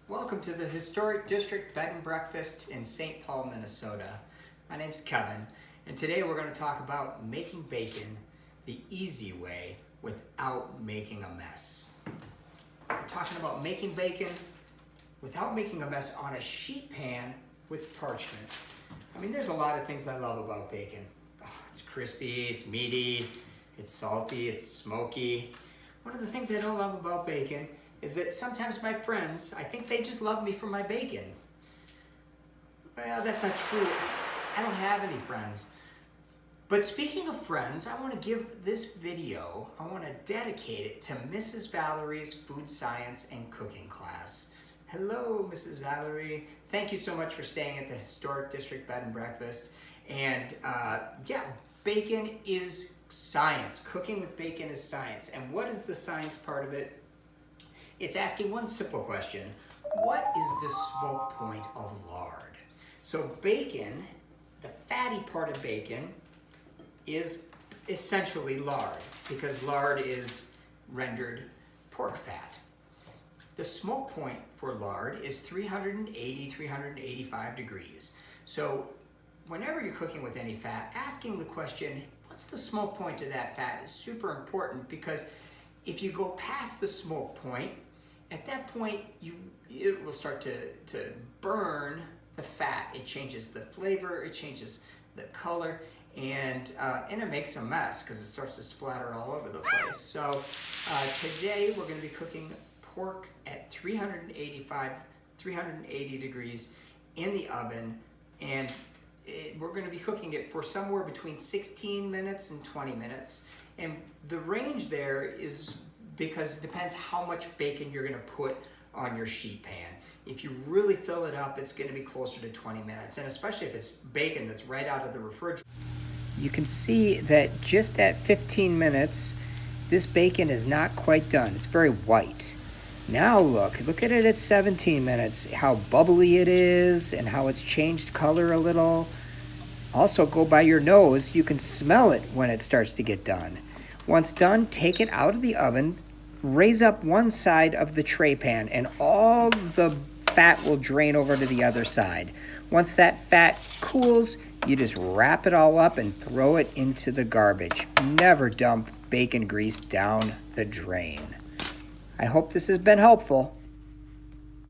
Welcome to the Historic District Bed and Breakfast in St. Paul, Minnesota. My name's Kevin, and today we're going to talk about making bacon the easy way without making a mess. We're talking about making bacon without making a mess on a sheet pan with parchment. I mean, there's a lot of things I love about bacon. Oh, it's crispy, it's meaty, it's salty, it's smoky. One of the things I don't love about bacon is that sometimes my friends, I think they just love me for my bacon. Well, that's not true. I don't have any friends. But speaking of friends, I want to give this video, I want to dedicate it to Mrs. Valerie's food science and cooking class. Hello, Mrs. Valerie. Thank you so much for staying at the Historic District Bed and Breakfast. And bacon is science. Cooking with bacon is science. And what is the science part of it? It's asking one simple question. What is the smoke point of lard? So bacon, the fatty part of bacon, is essentially lard because lard is rendered pork fat. The smoke point for lard is 380, 385 degrees. So whenever you're cooking with any fat, asking the question, what's the smoke point of that fat is super important, because if you go past the smoke point, at that point, it will start to burn the fat. It changes the flavor, it changes the color, and it makes a mess because it starts to splatter all over the place. So today we're going to be cooking pork at 380 degrees in the oven, and we're going to be cooking it for somewhere between 16 minutes and 20 minutes. And the range there is because it depends how much bacon you're going to put on your sheet pan. If you really fill it up, it's going to be closer to 20 minutes, and especially if it's bacon that's right out of the refrigerator. You can see that just at 15 minutes, this bacon is not quite done. It's very white. Now look at it at 17 minutes, how bubbly it is and how it's changed color a little. Also, go by your nose. You can smell it when it starts to get done. Once done, take it out of the oven, raise up one side of the tray pan, and all the fat will drain over to the other side. Once that fat cools, you just wrap it all up and throw it into the garbage. Never dump bacon grease down the drain. I hope this has been helpful.